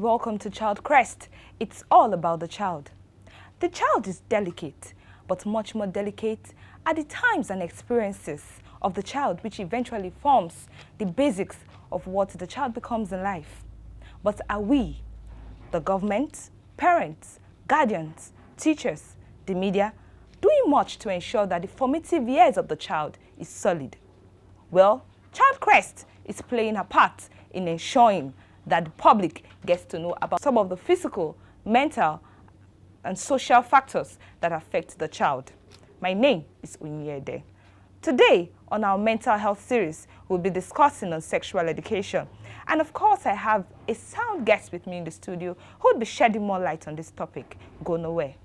welcome to Child Crest. It's all about the child. The child is delicate, but much more delicate are the times and experiences of the child which eventually forms the basics of what the child becomes in life. But are we, the government, parents, guardians, teachers, the media, doing much to ensure that the formative years of the child is solid? Well, Child Crest is playing a part in ensuring that the public gets to know about some of the physical, mental, and social factors that affect the child. My name is Onyede. Today, on our mental health series, we'll be discussing on sexual education. And of course, I have a sound guest with me in the studio who will be shedding more light on this topic. Go nowhere.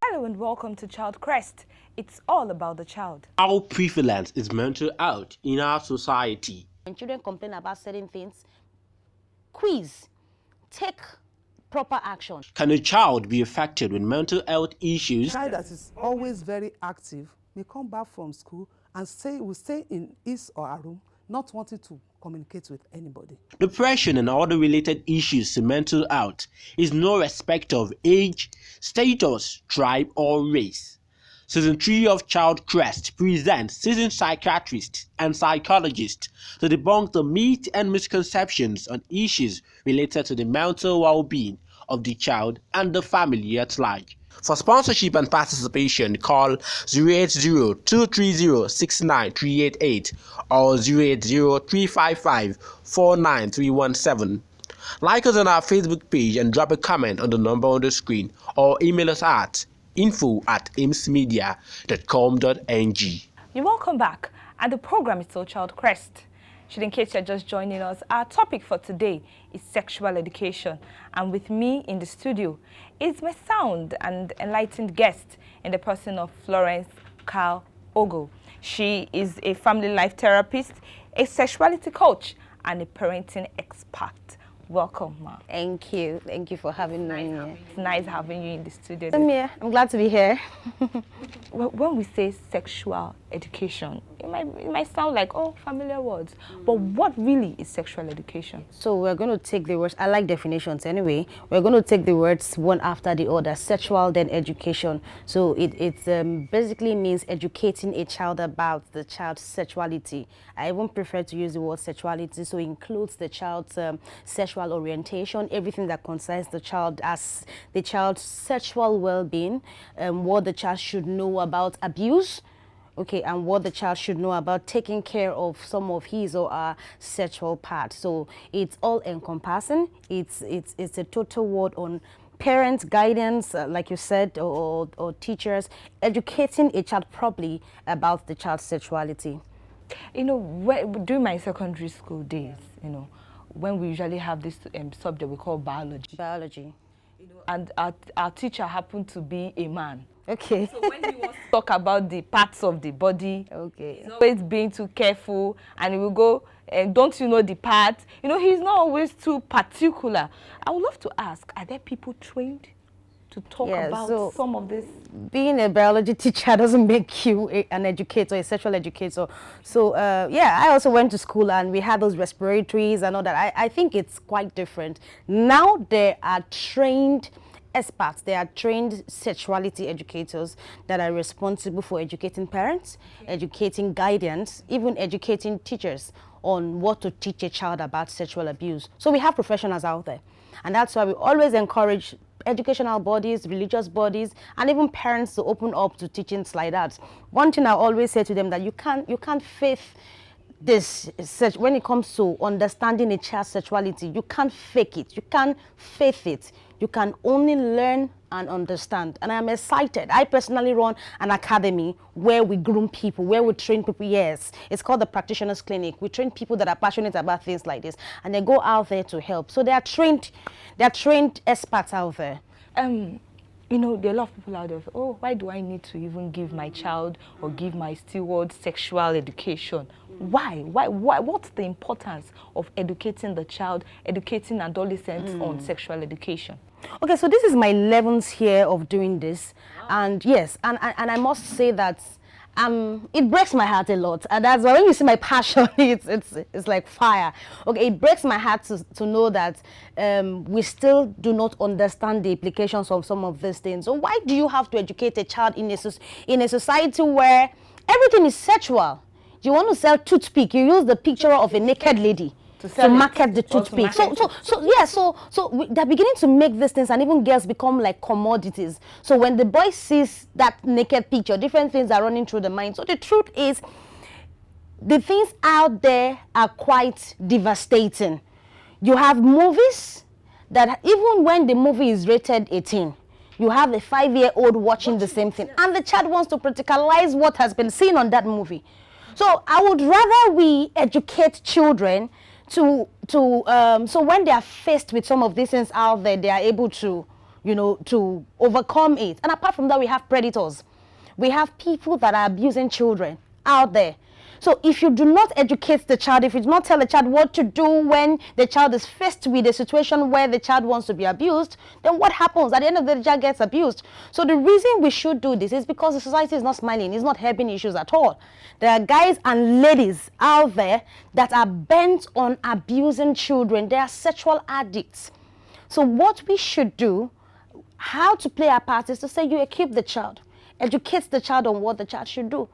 Hello and welcome to Child Crest. It's all about the child. How prevalent is mental health in our society? When children complain about certain things, quiz, take proper action. Can a child be affected with mental health issues? A child that is always very active may come back from school and will stay in his or her room, not wanting to communicate with anybody. Depression and other related issues to mental health is no respect of age, status, tribe, or race. Season 3 of Child Crest presents seasoned psychiatrists and psychologists to debunk the myths and misconceptions on issues related to the mental well-being of the child and the family at large. For sponsorship and participation, call 080-230-69388 or 080-355-49317. Like us on our Facebook page and drop a comment on the number on the screen or email us at info@imsmedia.com.ng. You're welcome back, and the program is still Child Crest. In case you're just joining us, our topic for today is sexual education. And with me in the studio is my sound and enlightened guest in the person of Florence Ogwu. She is a family life therapist, a sexuality coach, and a parenting expert. Welcome, ma. Thank you. Thank you for having me here. It's nice having you in the studio. I'm glad to be here. When we say sexual education, it might sound like, oh, familiar words. But what really is sexual education? So we're going to take the words, I like definitions anyway. We're going to take the words one after the other, sexual, then education. So it basically means educating a child about the child's sexuality. I even prefer to use the word sexuality, so it includes the child's sexual orientation, everything that concerns the child as the child's sexual well-being, what the child should know about abuse, okay, and what the child should know about taking care of some of his or her sexual parts. So it's all encompassing. It's a total word on parents, guidance, like you said, or teachers, educating a child properly about the child's sexuality. You know, during my secondary school days, you know, when we usually have this subject we call biology. Biology. You know, and our teacher happened to be a man. Okay. So when he wants to talk about the parts of the body, okay, he's always being too careful, and he will go, don't you know the part? You know, he's not always too particular. I would love to ask, are there people trained to talk about some of this? Being a biology teacher doesn't make you an educator, a sexual educator. So yeah, I also went to school and we had those respiratories and all that. I think it's quite different. Now there are trained experts, they are trained sexuality educators that are responsible for educating parents, educating guardians, even educating teachers on what to teach a child about sexual abuse. So we have professionals out there, and that's why we always encourage educational bodies, religious bodies, and even parents to open up to teachings like that. One thing I always say to them, that you can't faith this when it comes to understanding a child's sexuality. You can't fake it, you can't faith it. You can only learn and understand. And I'm excited. I personally run an academy where we groom people, where we train people. Yes, it's called the Practitioners Clinic. We train people that are passionate about things like this, and they go out there to help. So they are trained experts out there. You know, there are a lot of people out there, oh, why do I need to even give my child or give my steward sexual education? Why? What's the importance of educating the child, educating adolescents on sexual education? Okay, so this is my 11th year of doing this. Wow. And yes, and I must say that It breaks my heart a lot, and that's why when you see my passion, it's like fire. Okay, it breaks my heart to know that we still do not understand the implications of some of these things. So why do you have to educate a child in a society where everything is sexual? You want to sell toothpick, you use the picture of a naked lady to market the toothpick. So they're beginning to make these things, and even girls become like commodities. So when the boy sees that naked picture, different things are running through the mind. So the truth is, the things out there are quite devastating. You have movies that even when the movie is rated 18, you have a 5-year-old watching the same thing, and the child wants to practicalize what has been seen on that movie. So I would rather we educate children so when they are faced with some of these things out there, they are able to, to overcome it. And apart from that, we have predators. We have people that are abusing children out there. So if you do not educate the child, if you do not tell the child what to do when the child is faced with a situation where the child wants to be abused, then what happens? At the end of the day, the child gets abused. So the reason we should do this is because the society is not smiling, it's not helping issues at all. There are guys and ladies out there that are bent on abusing children. They are sexual addicts. So what we should do, how to play our part, is to say you equip the child, educate the child on what the child should do.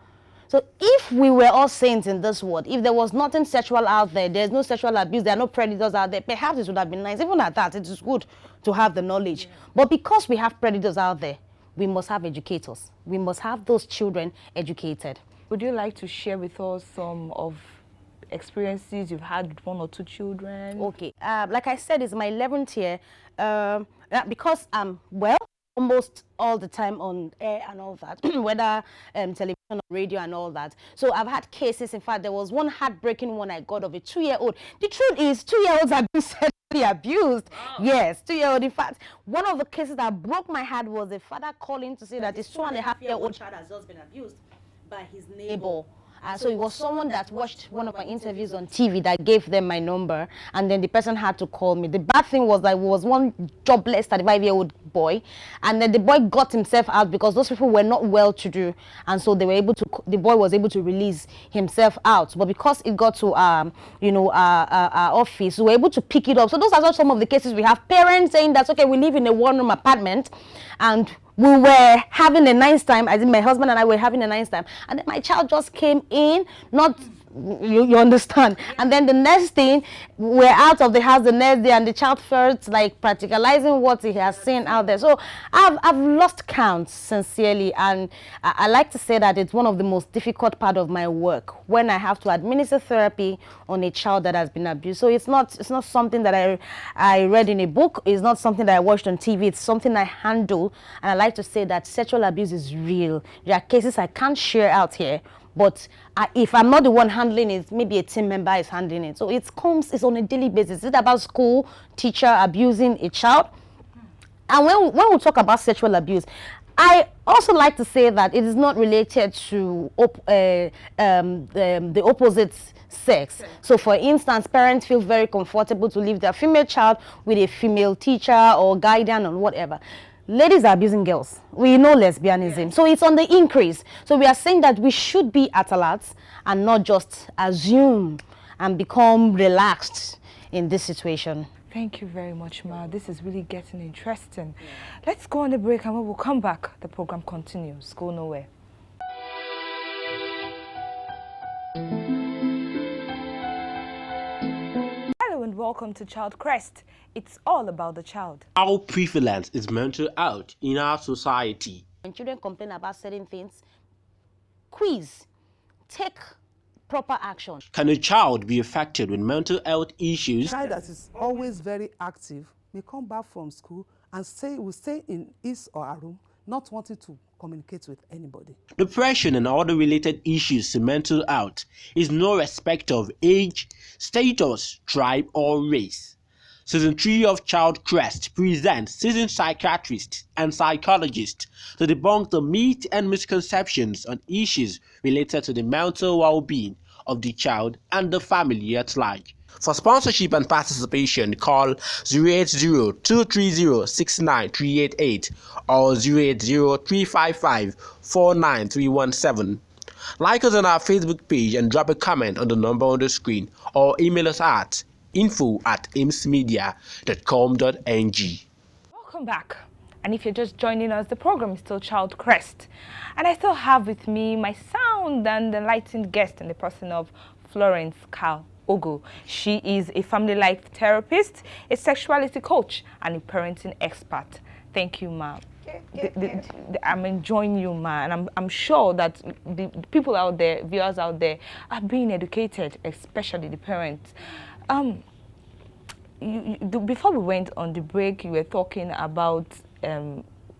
So if we were all saints in this world, if there was nothing sexual out there, there's no sexual abuse, there are no predators out there, perhaps it would have been nice. Even at that, it is good to have the knowledge. Yeah. But because we have predators out there, we must have educators. We must have those children educated. Would you like to share with us some of experiences you've had with 1 or 2 children? Okay. Like I said, it's my 11th year. Because I'm, almost all the time on air and all that, whether television or radio and all that. So I've had cases. In fact, there was one heartbreaking one I got of a 2-year-old. The truth is, 2-year-olds are being sexually abused. Wow. Yes, 2-year-old. In fact, one of the cases that broke my heart was a father calling to say that his 2.5-year-old child has just been abused by his neighbor. So it was someone that watched one of my interviews on TV that gave them my number, and then the person had to call me. The bad thing was that it was one jobless 35-year-old boy, and then the boy got himself out because those people were not well to do, and so they were able to. The boy was able to release himself out, but because it got to our office, we were able to pick it up. So those are some of the cases we have. Parents saying that, okay, we live in a 1-room apartment, and we were having a nice time. I think my husband and I were having a nice time, and then my child just came in, not you understand. And then the next thing, we're out of the house the next day, and the child felt like practicalizing what he has seen out there. So I've lost count, sincerely, and I like to say that it's one of the most difficult part of my work when I have to administer therapy on a child that has been abused. So it's not something that I read in a book. It's not something that I watched on TV. It's something I handle, and I like to say that sexual abuse is real. There are cases I can't share out here, but if I'm not the one handling it, maybe a team member is handling it. So it's on a daily basis. It's about school, teacher abusing a child. And when we talk about sexual abuse, I also like to say that it is not related to the opposite sex. So for instance, parents feel very comfortable to leave their female child with a female teacher or guardian or whatever. Ladies are abusing girls. We know lesbianism. So it's on the increase. So we are saying that we should be at alert and not just assume and become relaxed in this situation. Thank you very much, Ma. This is really getting interesting. Yeah. Let's go on a break, and when we'll come back, the program continues. Go nowhere. Hello and welcome to Child Crest. It's all about the child. How prevalent is mental health in our society? When children complain about certain things, quiz, take proper action. Can a child be affected with mental health issues? A child that is always very active may come back from school and will stay in his or her room, not wanting to communicate with anybody. Depression and other related issues to mental health is no respect of age, status, tribe, or race. Season 3 of Child Crest presents seasoned psychiatrists and psychologists to debunk the myths and misconceptions on issues related to the mental well-being of the child and the family at large. For sponsorship and participation, call 080-230-69388 or 080-355-49317. Like us on our Facebook page and drop a comment on the number on the screen, or email us at info@imsmedia.com.ng. Welcome back. And if you're just joining us, the program is still Child Crest. And I still have with me my sound and enlightened guest in the person of Florence Ogwu. She is a family life therapist, a sexuality coach, and a parenting expert. Thank you, ma'am. I'm enjoying you, man, and I'm sure that the people out there, viewers out there, are being educated, especially the parents. Before we went on the break, you were talking about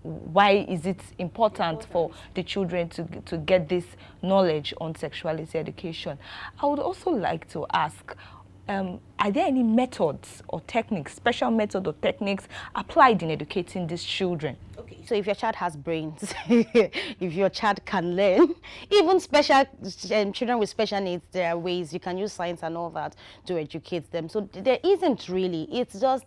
why is it important for the children to get this knowledge on sexuality education. I would also like to ask, are there any methods or techniques, special methods or techniques applied in educating these children? Okay, so if your child has brains, if your child can learn, even special children with special needs, there are ways you can use science and all that to educate them. So there isn't really. It's just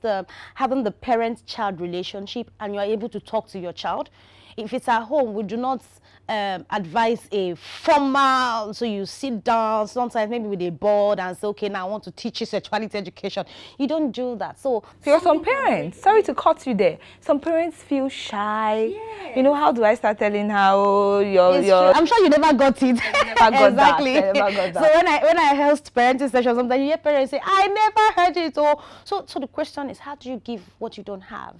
having the parent-child relationship, and you are able to talk to your child. If it's at home, we do not advise a formal, so you sit down sometimes maybe with a board and say, okay, now I want to teach you sexuality education. You don't do that. So because some parents, sorry to cut you there, some parents feel shy. Yes. You know, how do I start telling how your I'm sure you never got it. Never got exactly. That. I never got that. So when I host parenting sessions, sometimes you hear parents say, I never heard it. So the question is, how do you give what you don't have?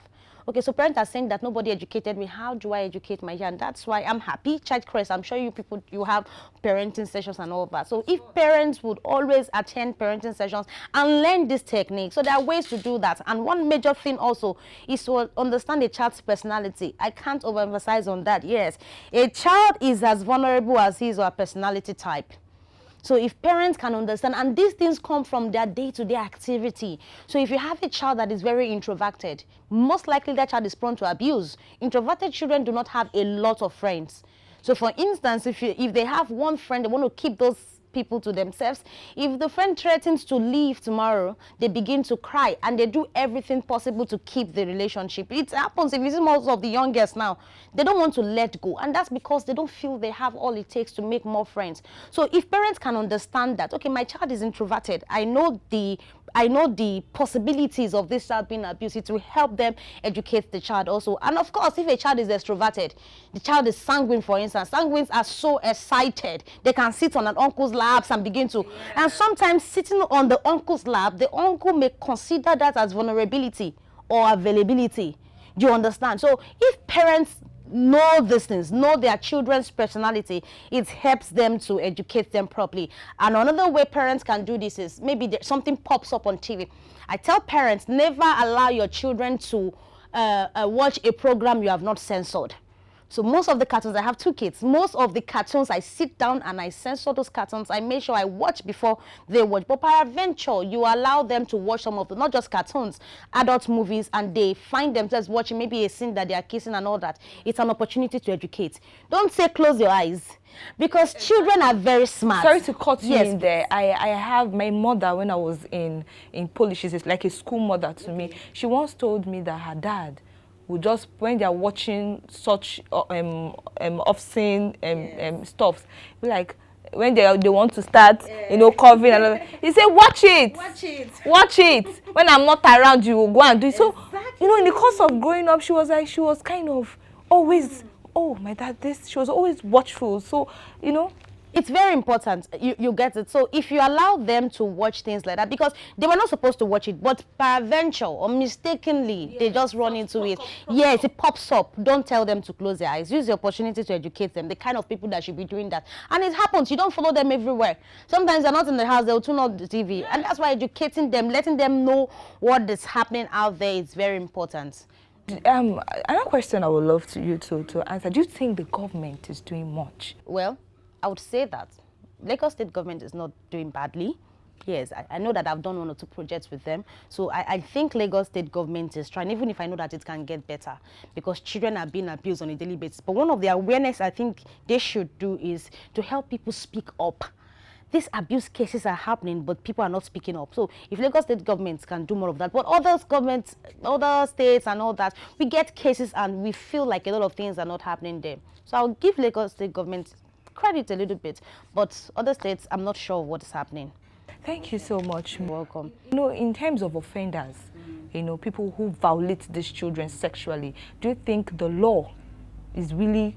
Okay, so parents are saying that nobody educated me. How do I educate my child? And that's why I'm happy. Child Crest, I'm sure you people, you have parenting sessions and all that. So if parents would always attend parenting sessions and learn this technique, so there are ways to do that. And one major thing also is to understand a child's personality. I can't overemphasize on that. Yes, a child is as vulnerable as his or her personality type. So if parents can understand, and these things come from their day-to-day activity. So if you have a child that is very introverted, most likely that child is prone to abuse. Introverted children do not have a lot of friends. So for instance, if they have one friend, they want to keep those people to themselves. If the friend threatens to leave tomorrow, they begin to cry, and they do everything possible to keep the relationship. It happens, if you see most of the youngest now, they don't want to let go, and that's because they don't feel they have all it takes to make more friends. So if parents can understand that, okay, my child is introverted, I know the possibilities of this child being abused, it will help them educate the child also. And of course, if a child is extroverted, the child is sanguine, for instance. Sanguines are so excited, they can sit on an uncle's laps and begin to, and sometimes sitting on the uncle's lap, the uncle may consider that as vulnerability or availability. Do you understand? So if parents know these things, know their children's personality, it helps them to educate them properly. And another way parents can do this is maybe something pops up on TV. I tell parents, never allow your children to watch a program you have not censored. So most of the cartoons, I have 2 kids, most of the cartoons I sit down and I censor those cartoons. I make sure I watch before they watch. But peradventure, you allow them to watch some of the, not just cartoons, adult movies, and they find themselves watching maybe a scene that they are kissing and all that. It's an opportunity to educate. Don't say close your eyes, because children are very smart. Sorry to cut you in there. I have my mother, when I was in Polish, she's like a school mother to me. She once told me that her dad would just, when they're watching such obscene stuff, like when they want to start, covering, and he said, watch it. When I'm not around, you will go and do it. So, in the course of growing up, she was kind of always, oh, my dad, she was always watchful. So, it's very important. You get it. So if you allow them to watch things like that, because they were not supposed to watch it, but peradventure or mistakenly, they just run into it. Yes, it pops up. Don't tell them to close their eyes. Use the opportunity to educate them, the kind of people that should be doing that. And it happens. You don't follow them everywhere. Sometimes they're not in the house. They'll tune on the TV. And that's why educating them, letting them know what is happening out there is very important. Another question I would love you to answer. Do you think the government is doing much? Well, I would say that Lagos State government is not doing badly. Yes, I know that I've done 1 or 2 projects with them. So I think Lagos State government is trying, even if I know that it can get better, because children are being abused on a daily basis. But one of the awareness I think they should do is to help people speak up. These abuse cases are happening, but people are not speaking up. So if Lagos State governments can do more of that, but other governments, other states and all that, we get cases and we feel like a lot of things are not happening there. So I'll give Lagos State government credit a little bit. But other states, I'm not sure what is happening. Thank you so much. You're welcome. In terms of offenders, people who violate these children sexually, do you think the law is really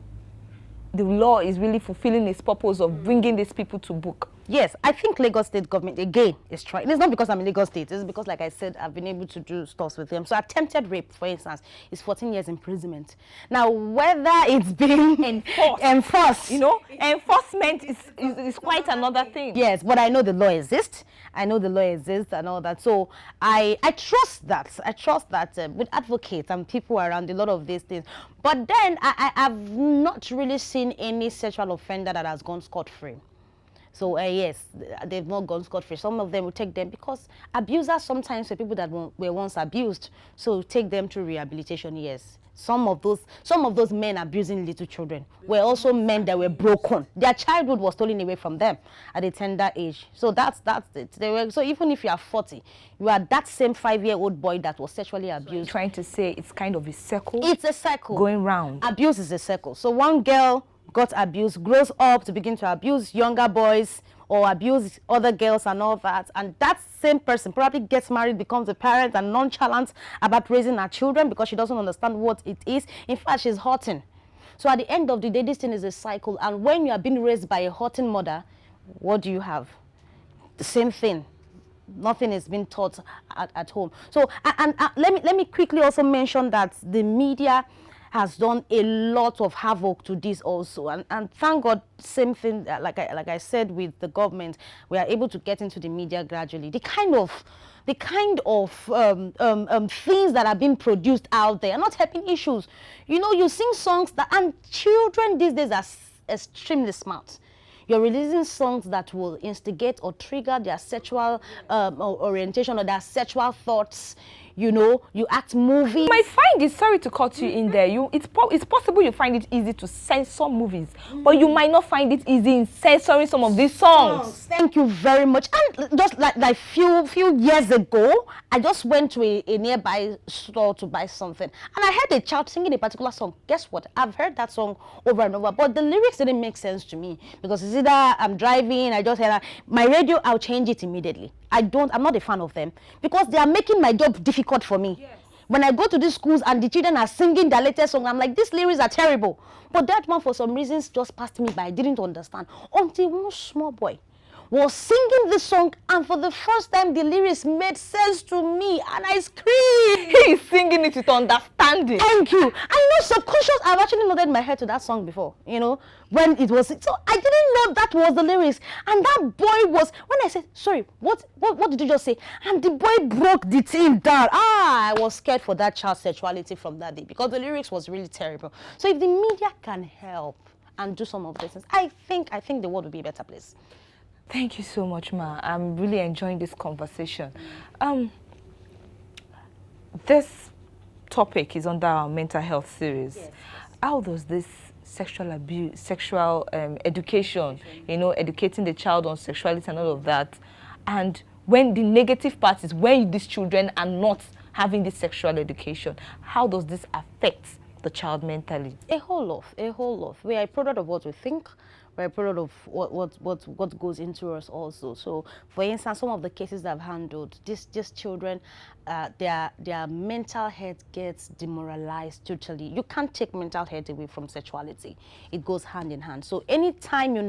fulfilling its purpose of bringing these people to book? Yes, I think Lagos State government, again, is trying. It's not because I'm in Lagos State. It's because, like I said, I've been able to do stuff with them. So attempted rape, for instance, is 14 years imprisonment. Now, whether it's being enforced. Enforcement is quite another thing. Yes, but I know the law exists. I know the law exists and all that. So I trust that. I trust that with advocates and people around a lot of these things. But then I've not really seen any sexual offender that has gone scot-free. So yes, they've not gone scot-free. Some of them will take them because abusers sometimes are people that were once abused. So take them to rehabilitation, yes. Some of those men abusing little children were also men that were broken. Their childhood was stolen away from them at a tender age. So that's it. So even if you are 40, you are that same 5-year-old boy that was sexually abused. So you're trying to say it's kind of a circle? It's a cycle. Going round. Abuse is a circle. So one girl got abused, grows up to begin to abuse younger boys or abuse other girls and all that, and that same person probably gets married, becomes a parent and nonchalant about raising her children because she doesn't understand what it is. In fact, she's hurting. So at the end of the day, this thing is a cycle, and when you are being raised by a hurting mother, what do you have? The same thing. Nothing is being taught at home. So let me quickly also mention that the media has done a lot of havoc to this also, and thank God, same thing like I said with the government, we are able to get into the media gradually. The kind of things that are being produced out there are not helping issues. You sing songs and children these days are extremely smart. You're releasing songs that will instigate or trigger their sexual orientation or their sexual thoughts. You act movies. You might find it, sorry to cut you in there, it's possible you find it easy to censor movies, but you might not find it easy in censoring some of these songs. Thank you very much. And just like few years ago, I just went to a nearby store to buy something, and I heard a child singing a particular song. Guess what? I've heard that song over and over, but the lyrics didn't make sense to me because it's either I'm driving, I just heard my radio, I'll change it immediately. I'm not a fan of them because they are making my job difficult for me. Yes. When I go to these schools and the children are singing their latest song, I'm like, these lyrics are terrible. But that one, for some reasons, just passed me by. I didn't understand until one small boy was singing this song, and for the first time, the lyrics made sense to me, and I screamed. He's singing it with understanding. Thank you. And subconscious, I've actually nodded my head to that song before, when it was. So I didn't know that was the lyrics. And that boy was, when I said, sorry, what did you just say? And the boy broke the thing down. I was scared for that child's sexuality from that day because the lyrics was really terrible. So if the media can help and do some of these things, I think the world will be a better place. Thank you so much, Ma. I'm really enjoying this conversation. This topic is under our mental health series. Yes. How does this sexual education, educating the child on sexuality and all of that, and when the negative part is when these children are not having this sexual education, how does this affect the child mentally? A whole lot. We are a product of what we think. We're a product of what goes into us also. So, for instance, some of the cases that I've handled, these children, their mental health gets demoralized totally. You can't take mental health away from sexuality. It goes hand in hand. So, anytime you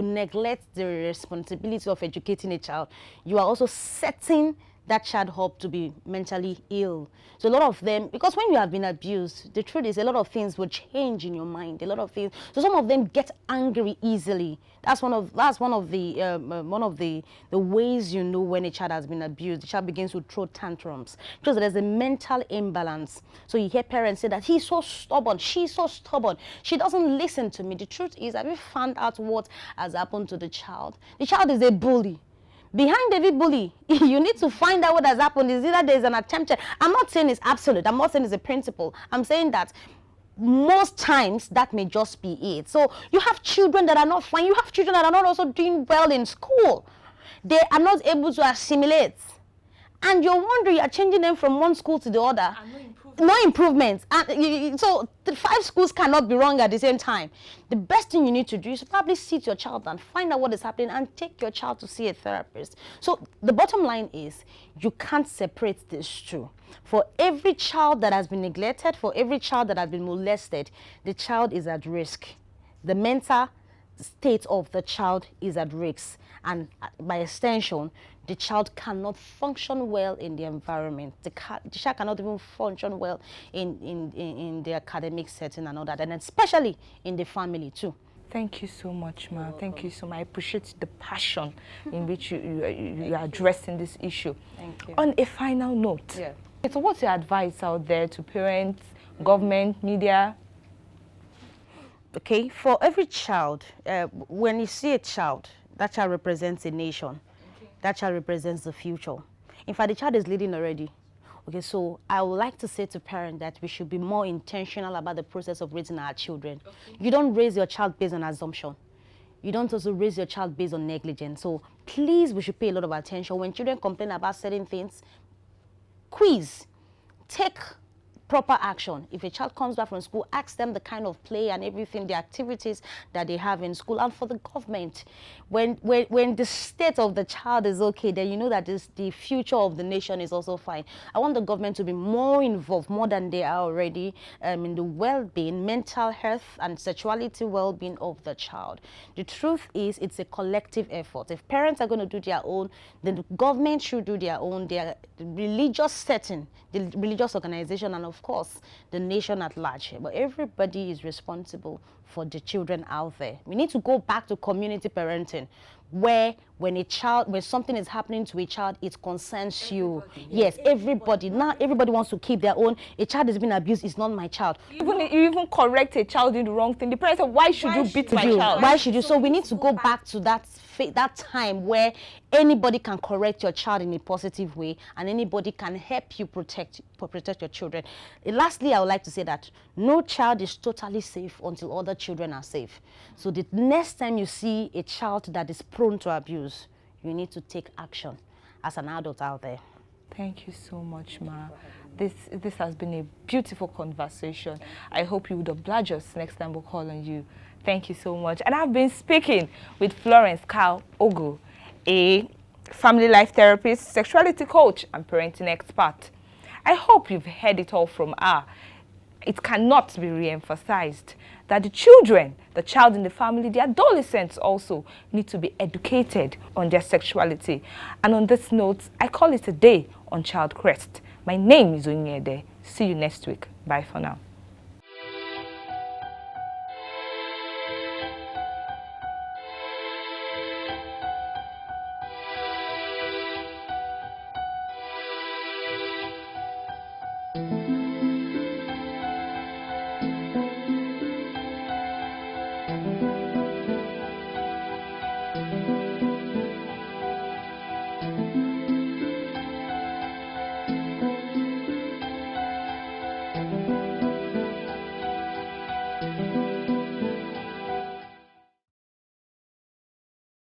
neglect the responsibility of educating a child, you are also setting that child up to be mentally ill. So a lot of them, because when you have been abused, the truth is a lot of things will change in your mind. A lot of things. So some of them get angry easily. That's one of the ways you know when a child has been abused. The child begins to throw tantrums because there's a mental imbalance. So you hear parents say that he's so stubborn, she's so stubborn, she doesn't listen to me. The truth is, have you found out what has happened to the child? The child is a bully. Behind every bully, you need to find out what has happened. Is either there's an attempt. I'm not saying it's absolute. I'm not saying it's a principle. I'm saying that most times that may just be it. So you have children that are not fine. You have children that are not also doing well in school. They are not able to assimilate. And you're wondering, you're changing them from one school to the other. no improvements. And so the 5 schools cannot be wrong at the same time. The best thing you need to do is probably sit your child and find out what is happening and take your child to see a therapist. So the bottom line is you can't separate these two. For every child that has been neglected, for every child that has been molested, the child is at risk. The mental state of the child is at risk, and by extension the child cannot function well in the environment. The child cannot even function well in the academic setting and all that, and especially in the family too. Thank you so much, ma. Thank you so much. I appreciate the passion in which you are addressing this issue. Thank you. On a final note, Yeah. so what's your advice out there to parents, government, media? Okay, for every child, when you see a child, that child represents a nation. Okay. That child represents the future. In fact, the child is leading already. Okay, so I would like to say to parents that we should be more intentional about the process of raising our children. Okay. You don't raise your child based on assumption. You don't also raise your child based on negligence. So please, we should pay a lot of attention. When children complain about certain things, quiz, take proper action. If a child comes back from school, ask them the kind of play and everything, the activities that they have in school. And for the government, when the state of the child is okay, then you know that the future of the nation is also fine. I want the government to be more involved, more than they are already, in the well-being, mental health and sexuality well-being of the child. The truth is, it's a collective effort. If parents are going to do their own, then the government should do their own, their religious setting, the religious organization, and of course the nation at large. But everybody is responsible for the children out there. We need to go back to community parenting, where when something is happening to a child, it concerns you. Yes, everybody. Now everybody wants to keep their own. A child is being abused, it's not my child. You even correct a child in the wrong thing. The parents say, why should you beat my child? Why should you? So we need to go back to that time where anybody can correct your child in a positive way, and anybody can help you protect your children. Lastly, I would like to say that no child is totally safe until other children are safe. So the next time you see a child that is prone to abuse, you need to take action as an adult out there. Thank you so much, ma. This has been a beautiful conversation. I hope you would oblige us next time we'll call on you. Thank you so much. And I've been speaking with Florence Ogwu, a family life therapist, sexuality coach, and parenting expert. I hope you've heard it all from her. It cannot be re-emphasized that the children, the child in the family, the adolescents also need to be educated on their sexuality. And on this note, I call it a day on Child Crest. My name is Onyede. See you next week. Bye for now.